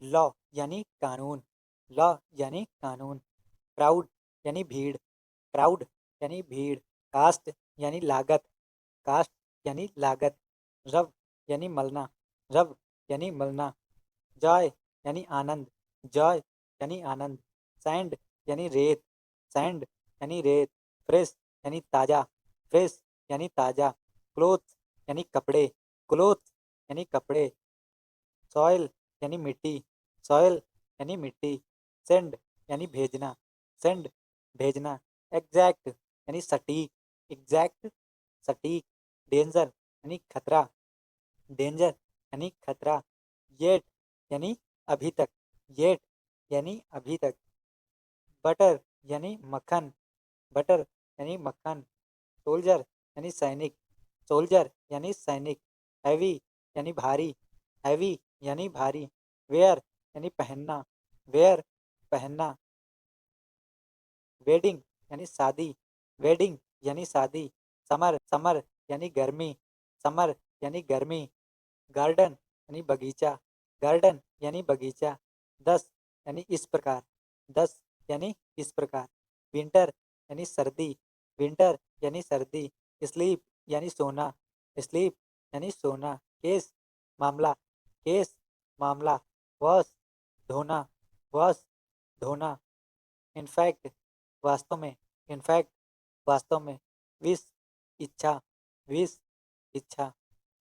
Law यानी कानून, law यानी कानून। क्राउड यानी भीड़, क्राउड यानी भीड़। कास्ट यानी लागत, कास्ट यानी लागत। रव यानी मलना, रव यानी मलना। जॉय यानी आनंद, जॉय यानी आनंद। सैंड यानी रेत, सैंड यानी रेत। फ्रेश यानी ताज़ा, फ्रेश यानी ताज़ा। क्लोथ यानी कपड़े, क्लोथ यानी कपड़े। सॉइल यानी मिट्टी, सॉइल यानी मिट्टी। सेंड यानी भेजना, सेंड भेजना। एग्जैक्ट यानी सटीक, एग्जैक्ट सटीक। डेंजर यानी खतरा, डेंजर यानी खतरा। येट यानी अभी तक, येट यानी अभी तक। बटर यानी मक्खन, बटर यानी मक्खन। सोल्जर यानी सैनिक, सोल्जर यानी सैनिक। हैवी यानी भारी, हैवी यानी भारी। वेयर यानी पहनना, वेयर पहनना। वेडिंग यानी शादी, वेडिंग यानी शादी। समर, समर यानी गर्मी, समर यानी गर्मी। गार्डन यानी बगीचा, गार्डन यानी बगीचा। दस यानी इस प्रकार, दस यानी इस प्रकार। विंटर यानी सर्दी, विंटर यानी सर्दी। स्लीप यानी सोना, स्लीप यानी सोना। केस मामला, केस मामला। वॉश धोना, वॉश धोना। इनफैक्ट वास्तव में, इनफैक्ट वास्तव में। विश इच्छा, विश इच्छा।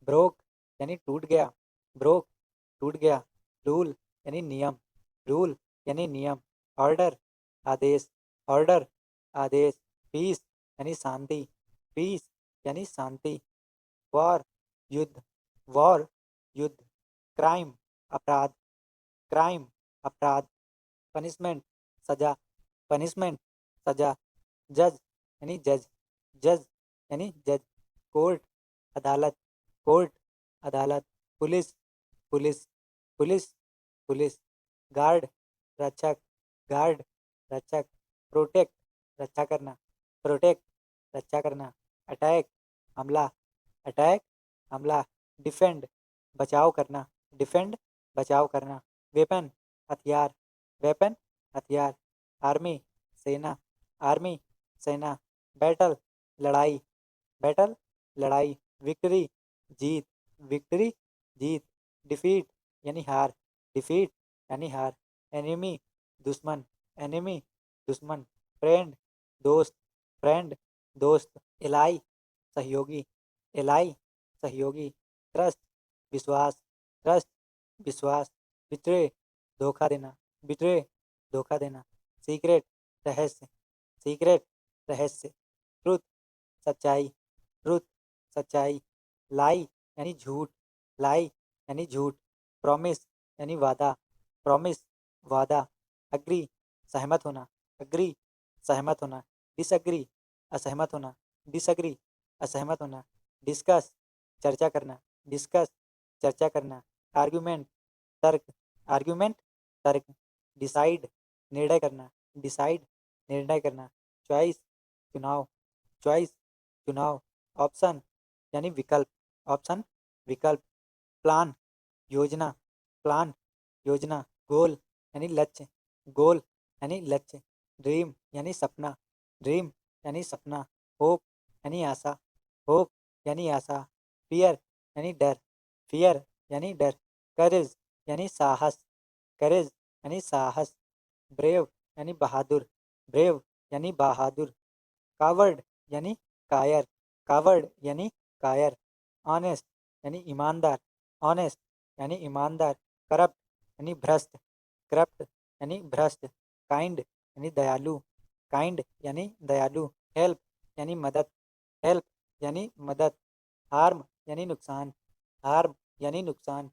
ब्रोक यानी टूट गया, ब्रोक टूट गया। रूल यानी नियम, रूल यानी नियम। ऑर्डर आदेश, ऑर्डर आदेश। पीस यानी शांति, पीस यानी शांति। वॉर युद्ध, वॉर युद्ध। क्राइम अपराध, क्राइम अपराध। पनिशमेंट सजा, पनिशमेंट सजा। जज यानी जज, जज यानी जज। कोर्ट अदालत, कोर्ट अदालत। Police, police, police, police. Guard रक्षक, गार्ड रक्षक। प्रोटेक्ट रक्षा करना, प्रोटेक्ट रक्षा करना। अटैक हमला, अटैक हमला। डिफेंड बचाव करना, डिफेंड बचाव करना। वेपन हथियार, वेपन हथियार। आर्मी सेना, आर्मी सेना। बैटल लड़ाई, बैटल लड़ाई। विक्ट्री जीत, विक्ट्री जीत। डिफीट यानी हार, डिफीट यानी हार। एनिमी दुश्मन, एनिमी दुश्मन। फ्रेंड दोस्त, फ्रेंड दोस्त। एलाई सहयोगी, एलाई सहयोगी। ट्रस्ट विश्वास, ट्रस्ट विश्वास। बिट्रे धोखा देना, बिट्रे धोखा देना। सीक्रेट रहस्य, सीक्रेट रहस्य। ट्रुथ सच्चाई, ट्रुथ सच्चाई। लाई यानी झूठ, लाई यानी झूठ। प्रॉमिस यानी वादा, प्रॉमिस वादा। अग्री सहमत होना, अग्री सहमत होना। डिसअग्री असहमत होना, डिसअग्री असहमत होना। डिस्कस चर्चा करना, डिस्कस चर्चा करना। आर्गुमेंट तर्क, आर्गुमेंट तर्क। डिसाइड निर्णय करना, डिसाइड निर्णय करना। चॉइस चुनाव, चॉइस चुनाव। ऑप्शन यानी विकल्प, ऑप्शन विकल्प। प्लान योजना, प्लान योजना। गोल यानी लक्ष्य, गोल यानी लक्ष्य। ड्रीम यानी सपना, ड्रीम यानी सपना। होप यानी आशा, होप यानी आशा। फियर यानी डर, फियर यानी डर। करेज यानी साहस, करेज यानी साहस। ब्रेव यानी बहादुर, ब्रेव यानी बहादुर। कावर्ड यानी कायर, कावर्ड यानी कायर। ऑनेस्ट यानी ईमानदार, ऑनेस्ट यानी ईमानदार। करप्ट यानी भ्रष्ट, करप्ट यानी भ्रष्ट। काइंड यानी दयालु, काइंड यानी दयालु। हेल्प यानी मदद, हेल्प यानी मदद। हार्म यानी नुकसान, हार्म यानी नुकसान।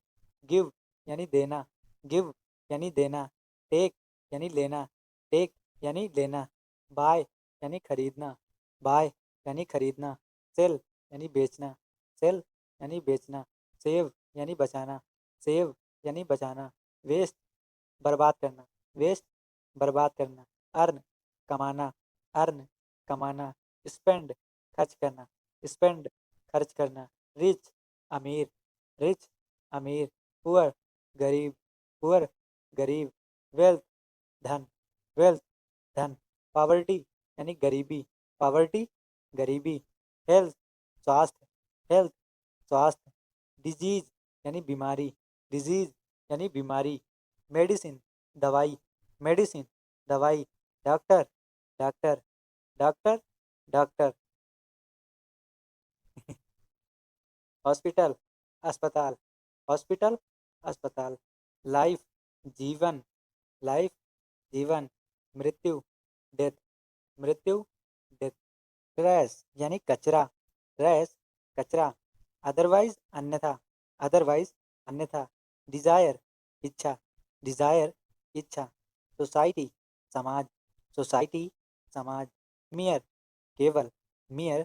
गिव यानी देना, गिव यानी देना। टेक यानी लेना, टेक यानी लेना। बाय यानी खरीदना, बाय यानी खरीदना। सेल यानी बेचना, सेल यानी बेचना। सेव यानी बचाना, सेव यानी बचाना। वेस्ट बर्बाद करना, वेस्ट बर्बाद करना। अर्न कमाना, अर्न कमाना। स्पेंड खर्च करना, स्पेंड खर्च करना। रिच अमीर, रिच अमीर। पुअर गरीब, पुअर गरीब, वेल्थ धन, वेल्थ धन, पॉवर्टी यानी गरीबी, पॉवर्टी गरीबी, हेल्थ स्वास्थ्य, हेल्थ स्वास्थ्य, डिजीज यानी बीमारी, डिजीज यानी बीमारी, मेडिसिन दवाई, मेडिसिन दवाई, doctor doctor doctor doctor, hospital अस्पताल, हॉस्पिटल अस्पताल, लाइफ जीवन, लाइफ जीवन, मृत्यु डेथ, मृत्यु डेथ, ट्रैश यानी कचरा, ट्रैश कचरा, अदरवाइज अन्यथा, अदरवाइज अन्यथा, डिजायर इच्छा, डिजायर इच्छा, सोसाइटी समाज, सोसाइटी समाज, मियर केवल, मियर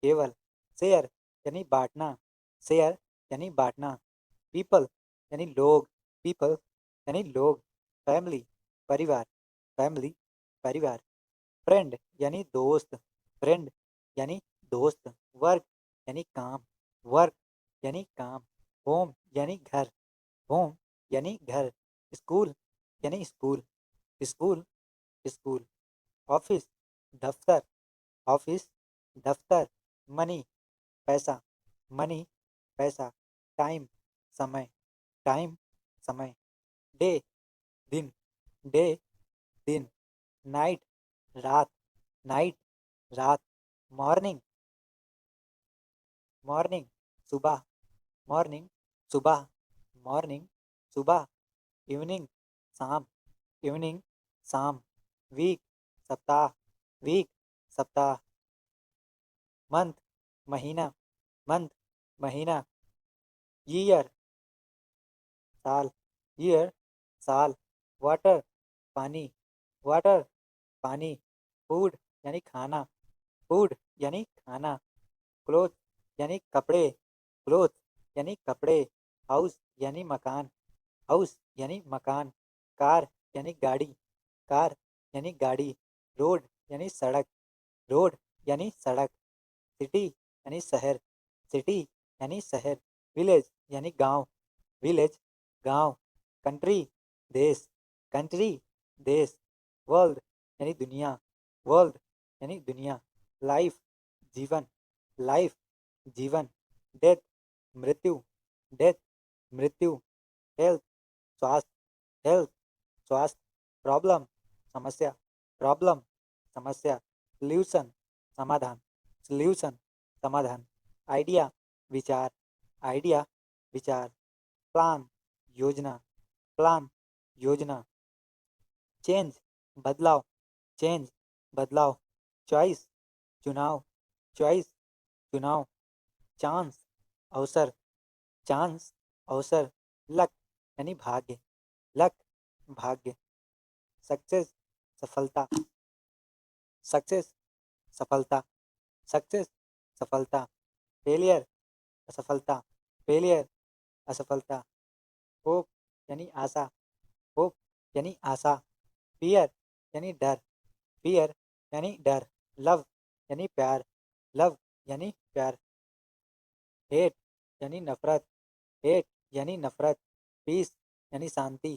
केवल, शेयर यानी बांटना, शेयर यानी बांटना, पीपल यानी लोग, पीपल यानी लोग, फैमिली परिवार, फैमिली परिवार, फ्रेंड यानी दोस्त, फ्रेंड यानी दोस्त, वर्क यानी काम, वर्क यानी काम, होम यानी घर, होम यानी घर, स्कूल यानी स्कूल, स्कूल स्कूल, ऑफिस दफ्तर, ऑफिस दफ्तर, मनी पैसा, मनी पैसा, टाइम समय, टाइम समय, डे दिन, डे दिन, नाइट रात, नाइट रात, मॉर्निंग, मॉर्निंग सुबह, मॉर्निंग सुबह, मॉर्निंग सुबह, इवनिंग शाम, इवनिंग शाम, वीक सप्ताह, वीक सप्ताह, मंथ महीना, मंथ महीना, ईयर साल, ईयर साल, वाटर पानी, वाटर पानी, फूड यानी खाना, फूड यानी खाना, क्लोथ यानी कपड़े, क्लोथ यानी कपड़े, हाउस यानी मकान, हाउस यानी मकान, कार यानी गाड़ी, कार यानी गाड़ी, रोड यानी सड़क, रोड यानी सड़क, सिटी यानी शहर, सिटी यानी शहर, विलेज यानी गांव, विलेज गांव, कंट्री देश, कंट्री देश, वर्ल्ड यानी दुनिया, वर्ल्ड यानी दुनिया, लाइफ जीवन, लाइफ जीवन, डेथ मृत्यु, डेथ मृत्यु, हेल्थ स्वास्थ्य, हेल्थ स्वास्थ्य, प्रॉब्लम समस्या, प्रॉब्लम समस्या, सल्यूशन समाधान, सल्यूशन समाधान, आइडिया विचार, आइडिया विचार, प्लान योजना, प्लान योजना, चेंज बदलाव, चेंज बदलाव, चॉइस चुनाव, चॉइस चुनाव, चांस अवसर, चांस अवसर, लक यानी भाग्य, लक भाग्य, सक्सेस सफलता, सक्सेस सफलता, सक्सेस सफलता, फेलियर असफलता, फेलियर असफलता, होप यानी आशा, होप यानी आशा, फियर यानी डर, फियर यानी डर, लव यानी प्यार, लव यानी प्यार, हेट यानी नफरत, हेट यानी नफरत, पीस यानी शांति,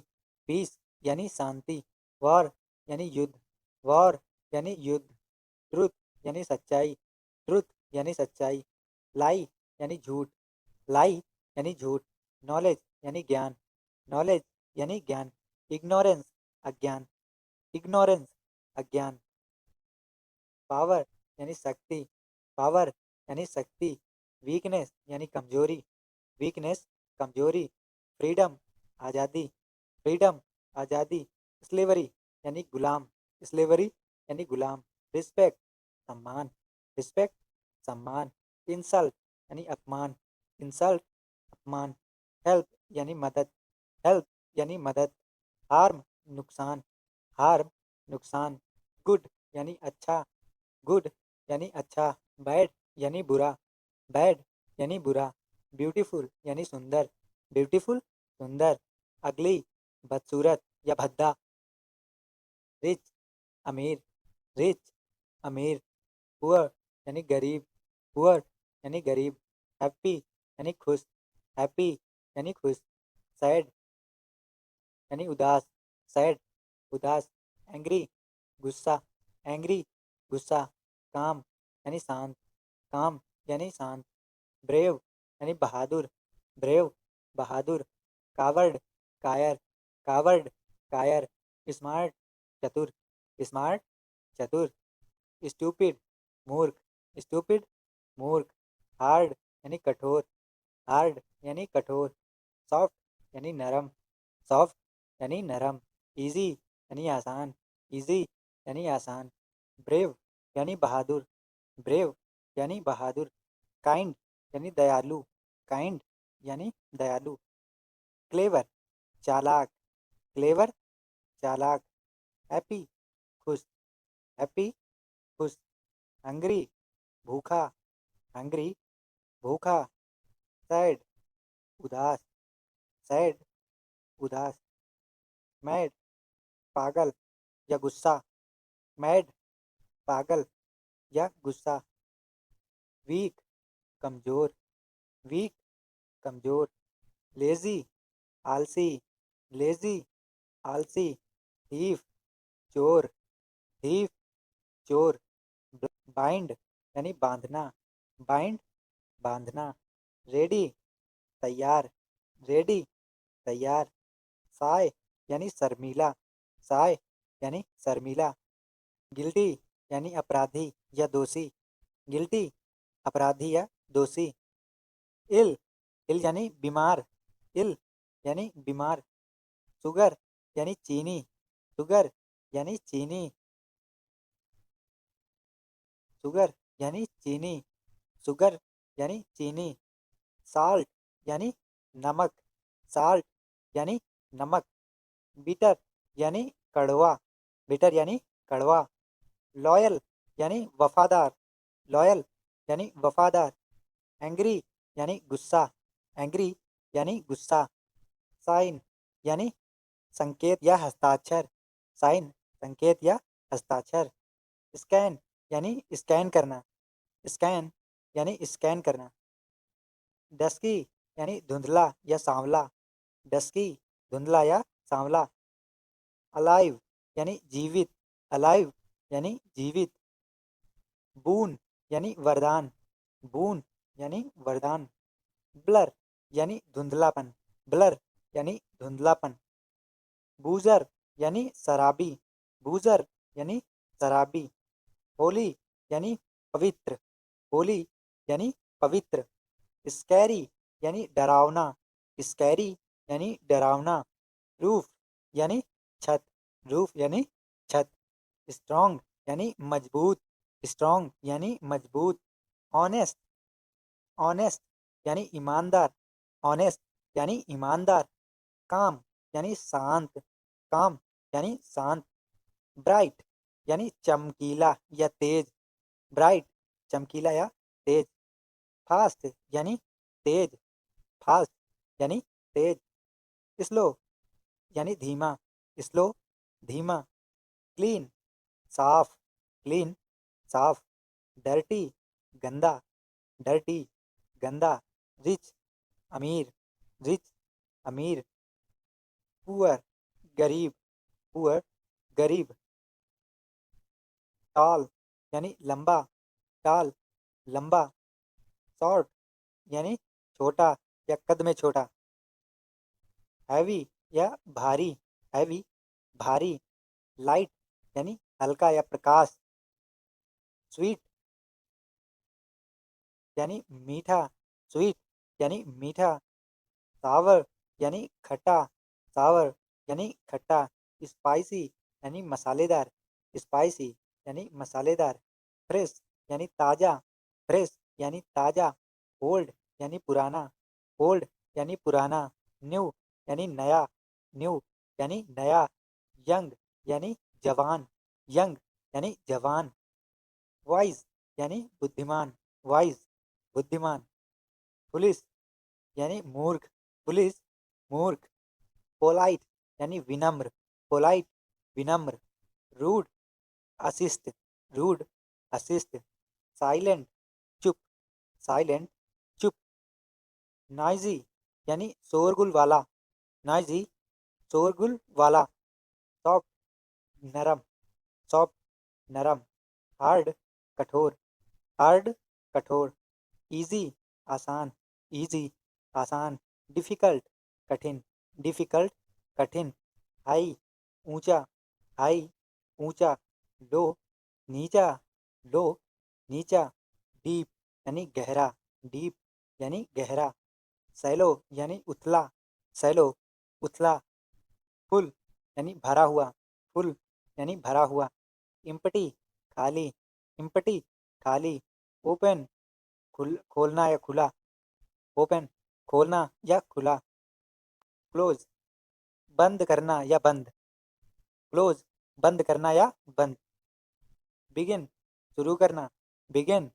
पीस यानी शांति, वॉर यानी युद्ध, वॉर यानी युद्ध, ट्रुथ यानी सच्चाई, ट्रुथ यानी सच्चाई, लाई यानी झूठ, लाई यानी झूठ, नॉलेज यानी ज्ञान, नॉलेज यानी ज्ञान, इग्नोरेंस अज्ञान, इग्नोरेंस अज्ञान, पावर यानी शक्ति, पावर यानी शक्ति, वीकनेस यानी कमजोरी, वीकनेस कमजोरी, फ्रीडम आज़ादी, फ्रीडम आज़ादी, स्लेवरी यानी गुलाम, स्लेवरी यानी गुलाम, रिस्पेक्ट सम्मान, रिस्पेक्ट सम्मान, इंसल्ट यानी अपमान, इंसल्ट अपमान, हेल्प यानी मदद, हेल्प यानी मदद, हार्म नुकसान, हार्म नुकसान, गुड यानी अच्छा, गुड यानी अच्छा, बैड यानी बुरा, बैड यानी बुरा, ब्यूटीफुल यानी सुंदर, ब्यूटीफुल सुंदर, अगली बदसूरत या भद्दा, रिच अमीर, रिच अमीर, पुअर यानी गरीब, पुअर यानी गरीब, हैप्पी यानी खुश, हैप्पी यानी खुश, सैड यानी उदास, सैड उदास, एंग्री गुस्सा, एंग्री गुस्सा, काम यानी शांत, काम यानी शांत, ब्रेव यानी बहादुर, ब्रेव बहादुर, कावर्ड कायर, कावर्ड कायर, स्मार्ट चतुर, स्मार्ट चतुर, स्टूपिड मूर्ख, स्टूपिड मूर्ख, हार्ड यानी कठोर, हार्ड यानी कठोर, सॉफ्ट यानी नरम, सॉफ्ट यानी नरम, इजी यानी आसान, इजी यानी आसान, ब्रेव यानी बहादुर, ब्रेव यानी बहादुर, काइंड यानी दयालु, काइंड यानी दयालु, क्लेवर चालाक, क्लेवर चालाक, हैप्पी खुश, हैप्पी खुश, हंग्री भूखा, हंग्री भूखा, सैड उदास, सैड उदास, मैड पागल या गुस्सा, मैड पागल या गुस्सा, वीक कमजोर, वीक कमजोर, लेजी आलसी, लेजी आलसी, थीफ चोर, थीफ चोर, बाइंड यानी बांधना, बाइंड बांधना, रेडी तैयार, रेडी तैयार, साय यानी शर्मीला, साय यानी शर्मीला, गिल्टी यानी अपराधी या दोषी, गिल्टी अपराधी या दोषी, इल इल यानी बीमार, इल यानी बीमार, शुगर यानी चीनी, शुगर यानी चीनी, शुगर यानी चीनी, शुगर यानी चीनी, साल्ट यानी नमक, साल्ट यानी नमक, बिटर यानी कड़वा, बिटर यानी कड़वा, लॉयल यानी वफादार, लॉयल यानी वफादार, एंग्री यानी गुस्सा, एंग्री यानी गुस्सा, साइन यानी संकेत या हस्ताक्षर, साइन संकेत या हस्ताक्षर, स्कैन यानी स्कैन करना, स्कैन यानी स्कैन करना, डस्की यानी धुंधला या सांवला, डस्की धुंधला या सांवला, अलाइव यानी जीवित, अलाइव यानी जीवित, बून यानी वरदान, बून यानी वरदान, ब्लर यानी धुंधलापन, ब्लर यानी धुंधलापन, बूजर यानी शराबी, बूजर यानी शराबी, होली यानी पवित्र, होली यानी पवित्र, स्कैरी यानी डरावना, स्कैरी यानी डरावना, रूफ यानी छत, रूफ यानी छत, स्ट्रॉन्ग यानी मजबूत, स्ट्रॉन्ग यानी मजबूत, ऑनेस्ट, ऑनेस्ट यानी ईमानदार, ऑनेस्ट यानी ईमानदार, काम यानी शांत, काम यानी शांत, ब्राइट यानी चमकीला या तेज, ब्राइट चमकीला या तेज, फास्ट यानी तेज, फास्ट यानी तेज, स्लो यानी धीमा, स्लो धीमा, क्लीन साफ, क्लीन साफ, डर्टी गंदा, डर्टी गंदा, रिच अमीर, रिच अमीर, पुअर गरीब, पुअर गरीब, टॉल यानी लंबा, टॉल लंबा, शॉर्ट यानी छोटा या कद में छोटा, हैवी या भारी, हैवी भारी, लाइट यानी हल्का या प्रकाश, स्वीट यानी मीठा, स्वीट यानी मीठा, सावर यानी खट्टा, सावर यानी खट्टा, स्पाइसी यानी मसालेदार, स्पाइसी यानी मसालेदार, फ्रेश यानी ताज़ा, फ्रेश यानी ताज़ा, ओल्ड यानी पुराना, ओल्ड यानी पुराना, न्यू यानी नया, न्यू यानी नया, यंग यानी जवान, यंग यानी जवान, वाइज यानी बुद्धिमान, वाइज बुद्धिमान, पुलिस यानी मूर्ख, पुलिस मूर्ख, पोलाइट यानी विनम्र, पोलाइट विनम्र, रूड अशिष्ट, रूड अशिष्ट, साइलेंट चुप, साइलेंट चुप, नॉइजी यानी शोरगुल वाला, नॉइजी शोरगुल वाला, सॉफ्ट नरम, सॉफ्ट नरम, हार्ड कठोर, हार्ड कठोर, इजी आसान, इजी आसान, डिफिकल्ट कठिन, डिफिकल्ट कठिन, हाई ऊंचा, हाई ऊंचा, लो नीचा, लो नीचा, डीप यानी गहरा, डीप यानी गहरा, सैलो यानी उथला, सैलो उथला, फुल यानी भरा हुआ, फुल यानी भरा हुआ, इम्पटी खाली, इम्पटी खाली, ओपन खोलना या खुला, ओपन खोलना या खुला, क्लोज बंद करना या बंद, क्लोज बंद करना या बंद, बिगिन शुरू करना, बिगिन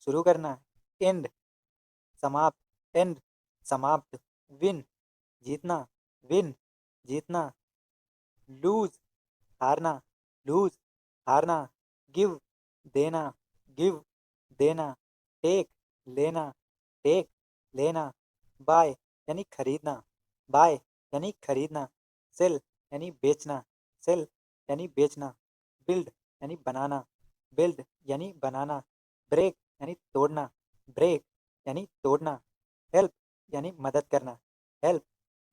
शुरू करना, एंड समाप्त, एंड समाप्त, विन जीतना, विन जीतना, लूज हारना, लूज हारना, गिव देना, गिव देना, टेक लेना, टेक लेना, बाय यानी खरीदना, बाय यानी खरीदना, सेल यानी बेचना, सेल यानी बेचना, बिल्ड यानी बनाना, बिल्ड यानी बनाना, ब्रेक यानी तोड़ना, ब्रेक यानी तोड़ना, हेल्प यानी मदद करना, हेल्प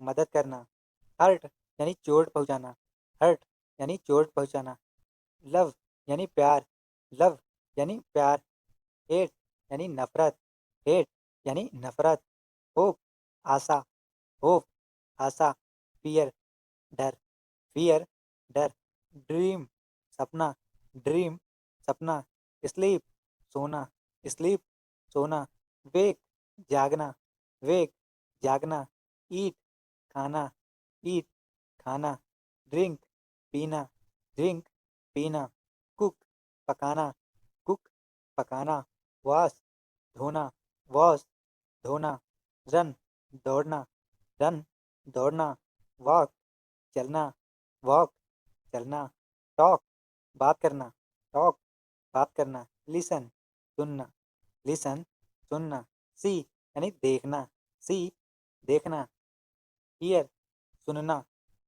मदद करना, हर्ट यानी चोट पहुंचाना, हर्ट यानी चोट पहुंचाना, लव यानी प्यार, लव यानी प्यार, हेट यानी नफरत, हेट यानी नफरत, होप आशा, होप आशा, फियर डर, फियर डर, ड्रीम सपना, ड्रीम सपना, स्लीप सोना, स्लीप सोना, वेक जागना, वेक जागना, ईट खाना, ईट खाना, ड्रिंक पीना, ड्रिंक पीना, कुक पकाना, कुक पकाना, वॉश धोना, वॉश धोना, रन दौड़ना, रन दौड़ना, वॉक चलना, वॉक चलना, टॉक बात करना, टॉक बात करना, लिसन सुनना, लिसन सुनना, सी यानी देखना, सी देखना, हियर सुनना,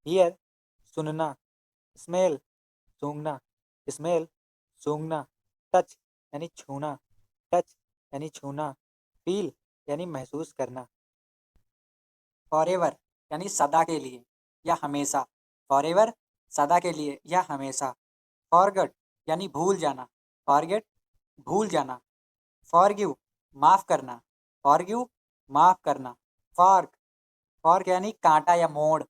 हियर सुनना, स्मेल सूंघना, स्मेल सूंघना, टच यानी छूना, टच यानी छूना, फील यानी महसूस करना, फॉरएवर यानी सदा के लिए या हमेशा, फॉरएवर सदा के लिए या हमेशा, फॉरगेट यानी भूल जाना, फॉरगेट भूल जाना, फॉरगिव माफ करना, फॉरगिव माफ करना, फॉर्क फॉर्क यानी कांटा या मोड़,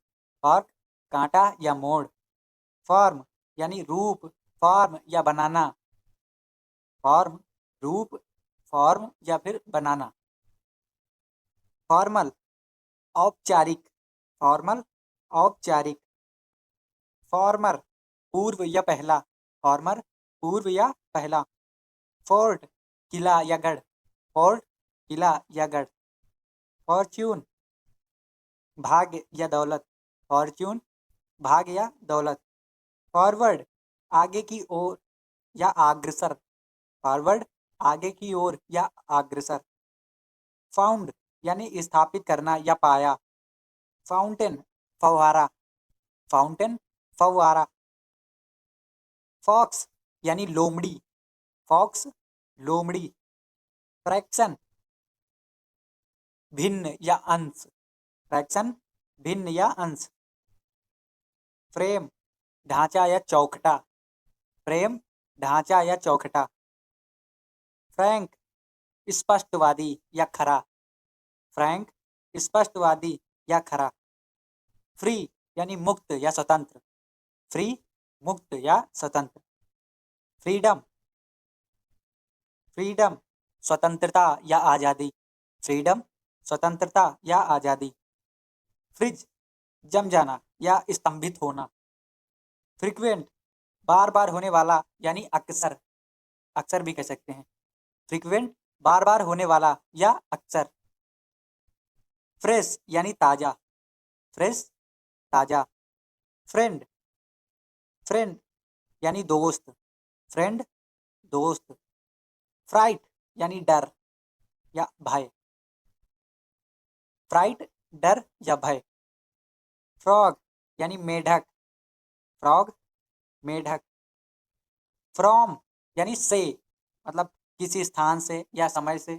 फॉर्क कांटा या मोड़, फॉर्म यानी रूप, फॉर्म या बनाना, फॉर्म रूप, फॉर्म या फिर बनाना, फॉर्मल औपचारिक, फॉर्मल औपचारिक, फॉर्मर पूर्व या पहला, फॉर्मर पूर्व या पहला, फोर्ट किला या गढ़, फोर्ट किला या गढ़, फॉर्च्यून भाग्य या दौलत, फॉर्च्यून भाग्य या दौलत, फॉरवर्ड आगे की ओर या अग्रसर, फॉरवर्ड आगे की ओर या अग्रसर, फाउंड यानी स्थापित करना या पाया, फाउंटेन फव्वारा, फाउंटेन फव्वारा, फॉक्स यानी लोमड़ी, फॉक्स लोमड़ी, फ्रैक्शन भिन्न या अंश, फ्रैक्शन भिन्न या अंश, फ्रेम ढांचा या चौखटा, फ्रेम ढांचा या चौखटा, फ्रैंक स्पष्टवादी या खरा, फ्रैंक स्पष्टवादी या खरा, फ्री यानी मुक्त या स्वतंत्र, फ्री मुक्त या स्वतंत्र, फ्रीडम फ्रीडम स्वतंत्रता या आज़ादी, फ्रीडम स्वतंत्रता या आज़ादी, फ्रिज जम जाना या स्तंभित होना, फ्रीक्वेंट बार बार होने वाला यानी अक्सर, अक्सर भी कह सकते हैं, फ्रीक्वेंट बार बार होने वाला या अक्सर, फ्रेश यानी ताज़ा, फ्रेश ताज़ा, फ्रेंड फ्रेंड यानी दोस्त, फ्रेंड दोस्त, फ्राइट यानी डर या भय, फ्राइट डर या भय, फ्रॉग यानी मेढक, फ्रॉग मेढक। फ्रॉम यानी से, मतलब किसी स्थान से या समय से।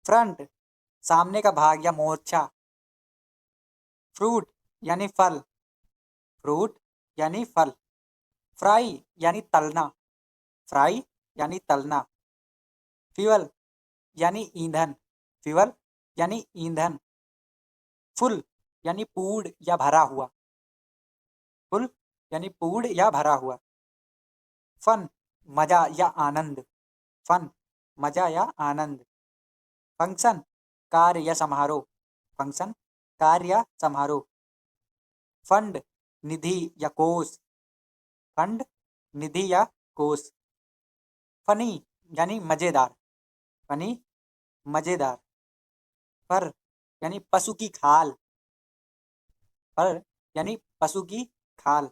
फ्रंट सामने का भाग या मोर्चा। फ्रूट यानी फल, फ्रूट यानी फल। फ्राई यानी तलना, फ्राई यानी तलना। फ्यूल यानी ईंधन, फ्यूल यानी ईंधन। फुल यानी पूर्ण या भरा हुआ, फुल यानी पूर्ण या भरा हुआ। फन मजा या आनंद, फन मजा या आनंद। फंक्शन कार्य या समारोह, फंक्शन कार्य या समारोह। फंड निधि या कोष, फंड निधि या कोष। फनी यानी मजेदार, फनी मजेदार। फर यानी पशु की खाल, फर यानी पशु की खाल।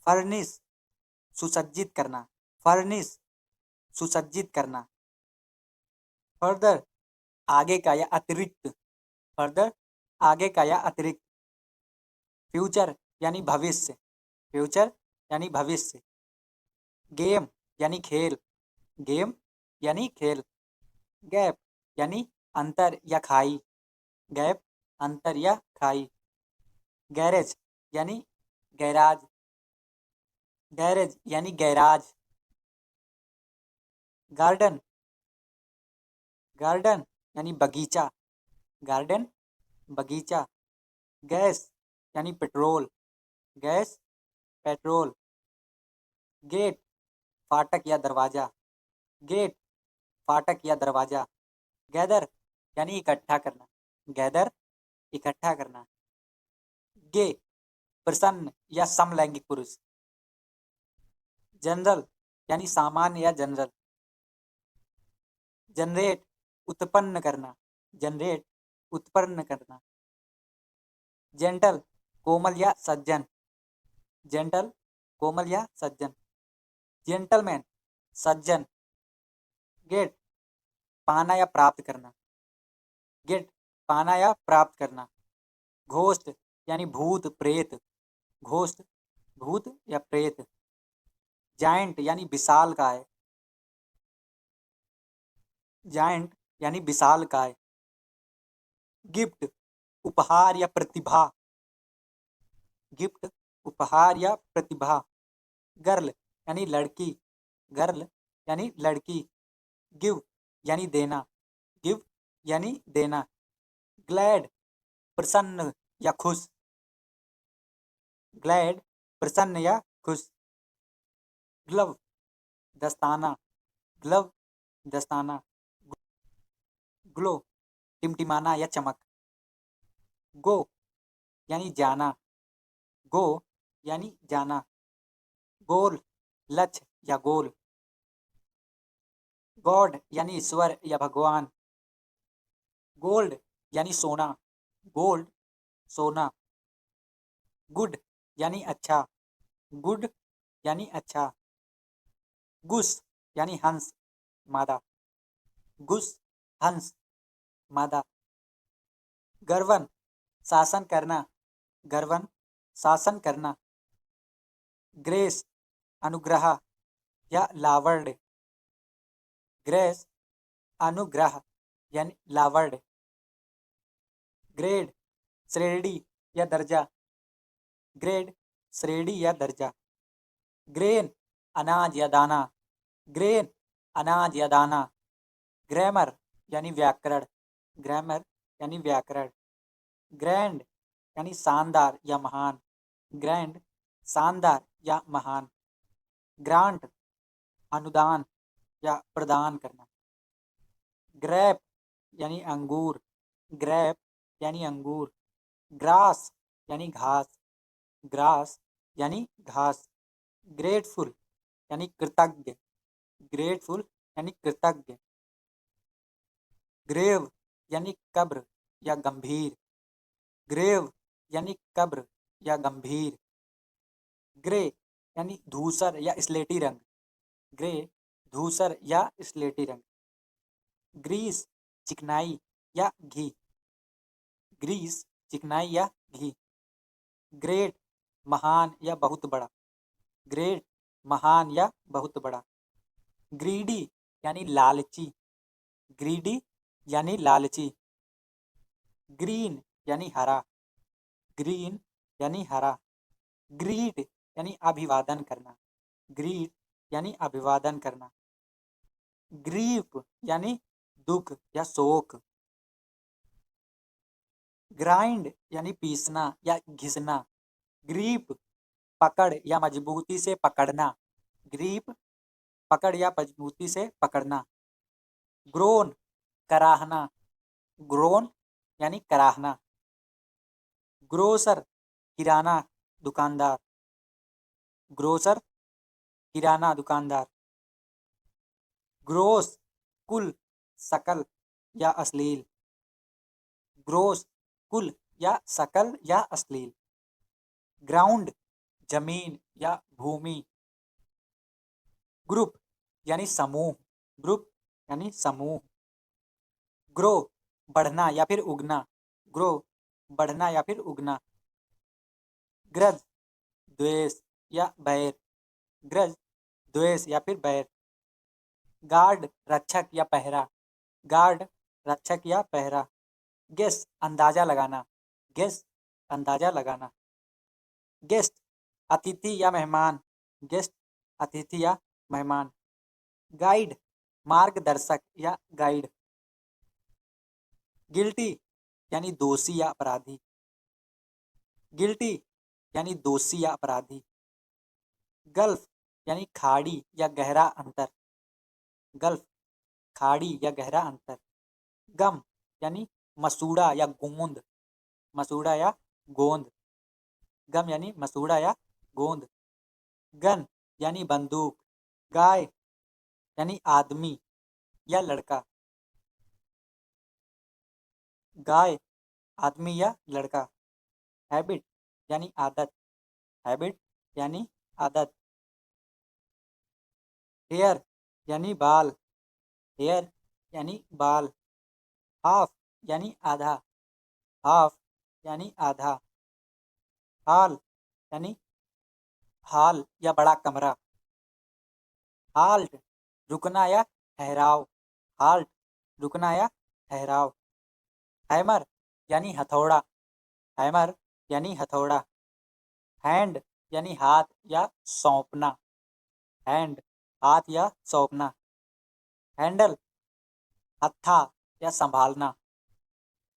फर्निश सुसज्जित करना, फर्निश सुसज्जित करना। फर्दर आगे का या अतिरिक्त, फर्दर आगे का या अतिरिक्त। फ्यूचर यानी भविष्य, फ्यूचर यानी भविष्य। गेम यानी खेल, गेम यानी खेल। गैप यानी अंतर या खाई, गैप अंतर या खाई। गैरेज यानी गैराज, गैरेज यानी गैराज। गार्डन, गार्डन यानी बगीचा, गार्डन बगीचा। गैस यानी पेट्रोल, गैस पेट्रोल। गेट फाटक या दरवाजा, गेट फाटक या दरवाजा। गैदर यानी इकट्ठा करना, गैदर इकट्ठा करना। गे प्रसन्न या समलैंगिक पुरुष। जनरल यानी सामान्य या जनरल। जनरेट उत्पन्न करना, जनरेट उत्पन्न करना। जेंटल कोमल या सज्जन, जेंटल कोमल या सज्जन। जेंटलमैन सज्जन। गेट पाना या प्राप्त करना, गेट पाना या प्राप्त करना। घोस्ट यानी भूत प्रेत, घोस्ट भूत या प्रेत। जायंट यानी विशालकाय, जायंट यानी विशालकाय। गिफ्ट उपहार या प्रतिभा, गिफ्ट उपहार या प्रतिभा। गर्ल यानी लड़की, गर्ल यानी लड़की। गिव यानी देना, गिव यानी देना। ग्लैड प्रसन्न या खुश, ग्लैड प्रसन्न या खुश। ग्लव दस्ताना, ग्लव दस्ताना। ग्लो टिमटिमाना या चमक। गो यानी जाना, गो यानी जाना। गोल लक्ष्य या गोल। गॉड यानी ईश्वर या भगवान। गोल्ड यानी सोना, गोल्ड सोना। गुड यानी अच्छा, गुड यानी अच्छा। गुस यानी हंस मादा, गुस हंस मादा। गर्वन शासन करना, गर्वन शासन करना। ग्रेस अनुग्रह या लावण्य, ग्रेस अनुग्रह यानी लावण्य। ग्रेड श्रेणी या दर्जा, ग्रेड श्रेणी या दर्जा। ग्रेन अनाज या दाना, ग्रेन अनाज या दाना। ग्रामर यानी व्याकरण, ग्रामर यानी व्याकरण। ग्रैंड यानी शानदार या महान, ग्रैंड शानदार या महान। ग्रांट अनुदान या प्रदान करना। ग्रैप यानी अंगूर, ग्रैप यानी अंगूर। ग्रास यानी घास, ग्रास यानी घास। ग्रेटफुल यानी कृतज्ञ, ग्रेटफुल यानी कृतज्ञ। ग्रेव यानी कब्र या गंभीर, ग्रेव यानी कब्र या गंभीर। ग्रे यानी धूसर या स्लेटी रंग, ग्रे धूसर या स्लेटी रंग। ग्रीस चिकनाई या घी, ग्रीस चिकनाई या घी। ग्रेट महान या बहुत बड़ा, ग्रेट महान या बहुत बड़ा। ग्रीडी यानी लालची, ग्रीडी यानी लालची। ग्रीन यानी हरा, ग्रीन यानी हरा। ग्रीट यानी अभिवादन करना, ग्रीट यानी अभिवादन करना। ग्रीफ यानी दुख या शोक। ग्राइंड यानी पीसना या घिसना। ग्रीप पकड़ या मजबूती से पकड़ना, ग्रीप पकड़ या मजबूती से पकड़ना। ग्रोन कराहना, ग्रोन यानी कराहना। ग्रोसर किराना दुकानदार, ग्रोसर किराना दुकानदार। ग्रोस कुल सकल या अश्लील, ग्रोस कुल या सकल या अश्लील। ग्राउंड जमीन या भूमि। ग्रुप यानी समूह, ग्रुप यानी समूह। ग्रो बढ़ना या फिर उगना, ग्रो बढ़ना या फिर उगना। ग्रज द्वेष या बैर, ग्रज द्वेष या फिर बैर। गार्ड रक्षक या पहरा, गार्ड रक्षक या पहरा। गेस अंदाजा लगाना, गेस अंदाजा लगाना। गेस्ट अतिथि या मेहमान, गेस्ट अतिथि या मेहमान। गाइड मार्गदर्शक या गाइड। गिल्टी यानी दोषी या अपराधी, गिल्टी यानी दोषी या अपराधी। गल्फ यानी खाड़ी या गहरा अंतर, गल्फ खाड़ी या गहरा अंतर। गम यानी मसूड़ा या गोंद, मसूड़ा या गोंद। गम यानी मसूड़ा या गोंद। गन यानी बंदूक। गाय यानी आदमी या लड़का, गाय आदमी या लड़का। हैबिट यानी आदत, हैबिट यानी आदत। हेयर यानी बाल, हेयर यानी बाल। हाफ यानी आधा, हाफ यानी आधा। हाल यानी हाल या बड़ा कमरा। हाल्ट रुकना या ठहराव, हाल्ट रुकना या ठहराव। हैमर यानी हथौड़ा, हैमर यानी हथौड़ा। हैंड यानी हाथ या सौंपना, हैंड हाथ या सौंपना। हैंडल हत्था या संभालना,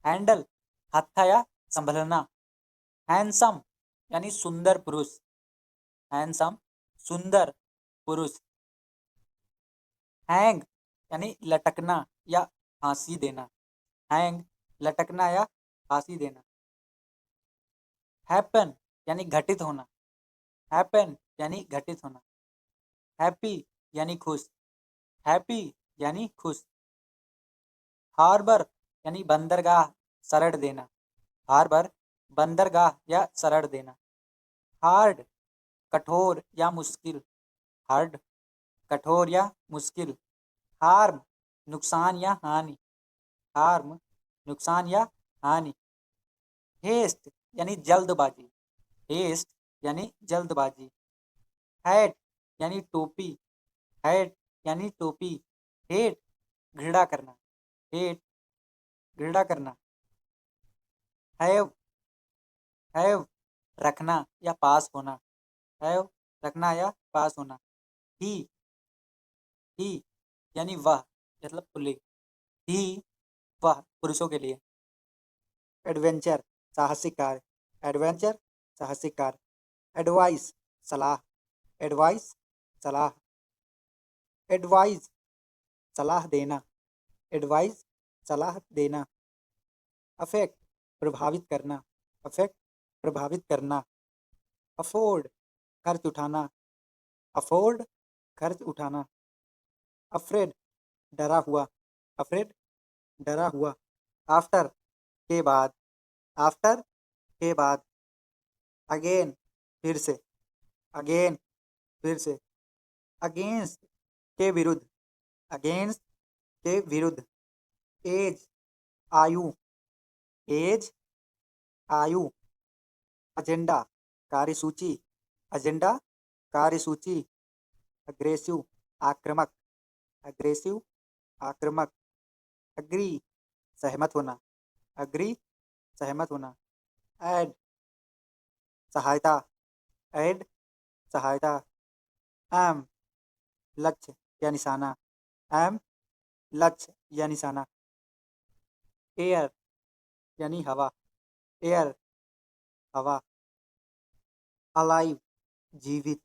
हैंडल हत्था या संभलना। हैंडसम यानी सुंदर पुरुष, हैंडसम सुंदर पुरुष। हैंग यानी लटकना या फांसी देना, हैंग लटकना या फांसी देना। हैपन यानी घटित होना, हैपन यानी घटित होना। हैप्पी यानी खुश, हैप्पी यानी खुश। हार्बर यानी बंदरगाह शरण देना, हार्बर बंदरगाह या शरण देना। हार्ड कठोर या मुश्किल, हार्ड कठोर या मुश्किल। हार्म नुकसान या हानि, हार्म नुकसान या हानि। हेस्ट यानी जल्दबाजी, हेस्ट यानी जल्दबाजी। हैट यानी टोपी, हैट यानी टोपी। हेट घृणा करना, हेट घृणा करना। हैव हैव रखना या पास होना, हैव रखना या पास होना। ही यानी वह मतलब पुल्लिंग, ही वह पुरुषों के लिए। एडवेंचर साहसिक कार्य, एडवेंचर साहसिक कार्य। एडवाइस सलाह, एडवाइस सलाह। एडवाइज सलाह देना, एडवाइस सलाह देना। अफेक्ट प्रभावित करना, अफेक्ट प्रभावित करना। अफोर्ड खर्च उठाना, अफोर्ड खर्च उठाना। अफ्रेड डरा हुआ, अफ्रेड डरा हुआ। आफ्टर के बाद, आफ्टर के बाद। अगेन फिर से, अगेन फिर से। अगेंस्ट के विरुद्ध, अगेंस्ट के विरुद्ध। एज आयु, एज आयु। एजेंडा कार्यसूची, एजेंडा, कार्यसूची। अग्रेसिव, आक्रामक, अग्रेसिव, आक्रामक। अग्री, सहमत होना, अग्री, सहमत होना। ऐड, सहायता, ऐड, सहायता। एम, लक्ष्य या निशाना, एम, लक्ष्य या निशाना। एयर, यानी हवा, एयर, हवा। अलाइव, जीवित,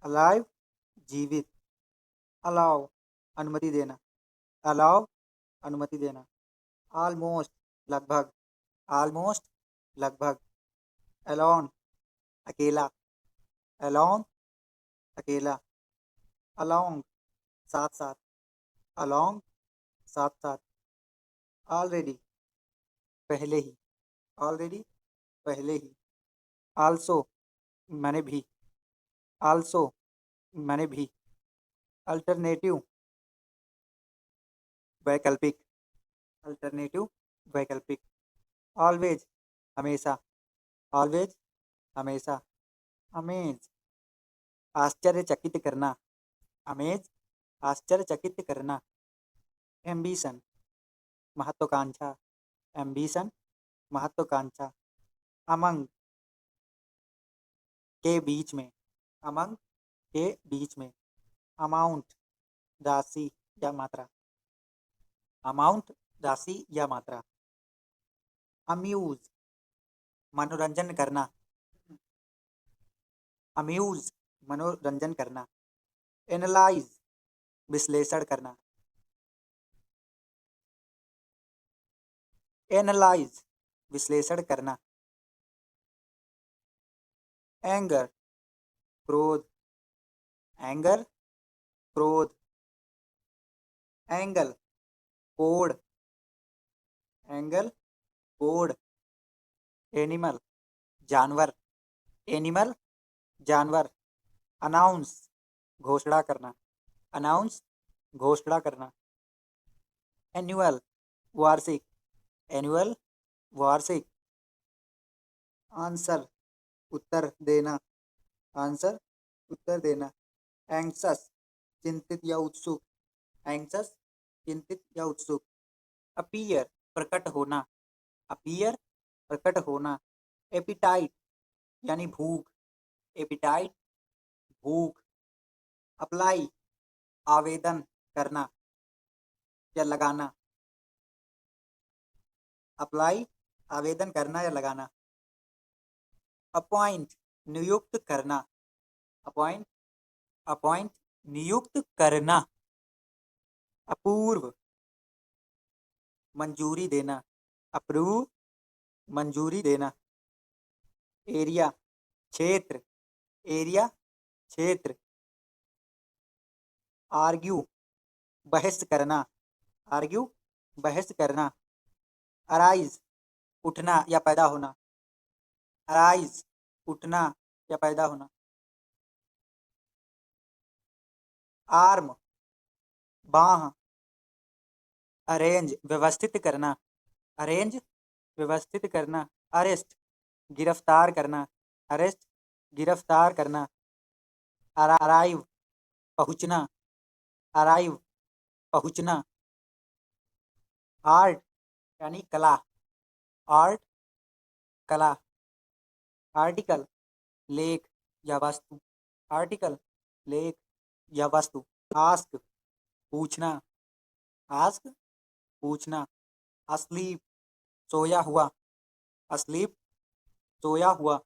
अलाइव, जीवित। अलाउ, अनुमति देना, अलाउ, अनुमति देना। ऑलमोस्ट, लगभग, ऑलमोस्ट, लगभग। अलोन, अकेला, अलोन, अकेला। अलोंग, साथ साथ, अलोंग, साथ साथ। ऑलरेडी, पहले ही, ऑलरेडी, पहले ही। आल्सो, मैंने भी, आल्सो, मैंने भी। अल्टरनेटिव, वैकल्पिक, अल्टरनेटिव, वैकल्पिक। ऑलवेज, हमेशा, ऑलवेज, हमेशा। अमेज, आश्चर्यचकित करना, अमेज, आश्चर्यचकित करना। एम्बिशन, महत्वाकांक्षा, एम्बिशन, महत्वाकांक्षा। अमंग, के बीच में, अमंग, के बीच में। अमाउंट, राशि या मात्रा, अमाउंट, राशि या मात्रा। अम्यूज, मनोरंजन करना, अम्यूज, मनोरंजन करना। एनालाइज, विश्लेषण करना, एनालाइज, विश्लेषण करना। एंगर, क्रोध, एंगर, क्रोध। एंगल, कोण, एंगल, कोण। एनिमल, जानवर, एनिमल, जानवर। अनाउंस, घोषणा करना, अनाउंस, घोषणा करना। एनुअल, वार्षिक, एनुअल, वार्षिक। आंसर, उत्तर देना, आंसर, उत्तर देना। एंक्सस, चिंतित या उत्सुक, एंक्सस, चिंतित या उत्सुक। अपीयर, प्रकट होना, अपीयर, प्रकट होना। एपिटाइट, यानी भूख, एपिटाइट, भूख। अप्लाई, आवेदन करना या लगाना, अप्लाई, आवेदन करना या लगाना। अपॉइंट, नियुक्त करना, अपॉइंट, अपॉइंट, नियुक्त करना। अपूर्व, मंजूरी देना, अप्रूव, मंजूरी देना। एरिया, क्षेत्र, एरिया, क्षेत्र। आर्ग्यू, बहस करना, आर्ग्यू, बहस करना। अराइज, उठना या पैदा होना, अराइज, उठना या पैदा होना। आर्म, बाह। अरेंज, व्यवस्थित करना, अरेंज, व्यवस्थित करना। अरेस्ट, गिरफ्तार करना, अरेस्ट, गिरफ्तार करना। अराइव, पहुंचना, अराइव, पहुंचना। आर्ट, यानी कला, आर्ट, कला। आर्टिकल, लेख या वस्तु, आर्टिकल, लेख या वस्तु। आस्क, पूछना, आस्क, पूछना। अस्लीप, सोया हुआ, अस्लीप, सोया हुआ।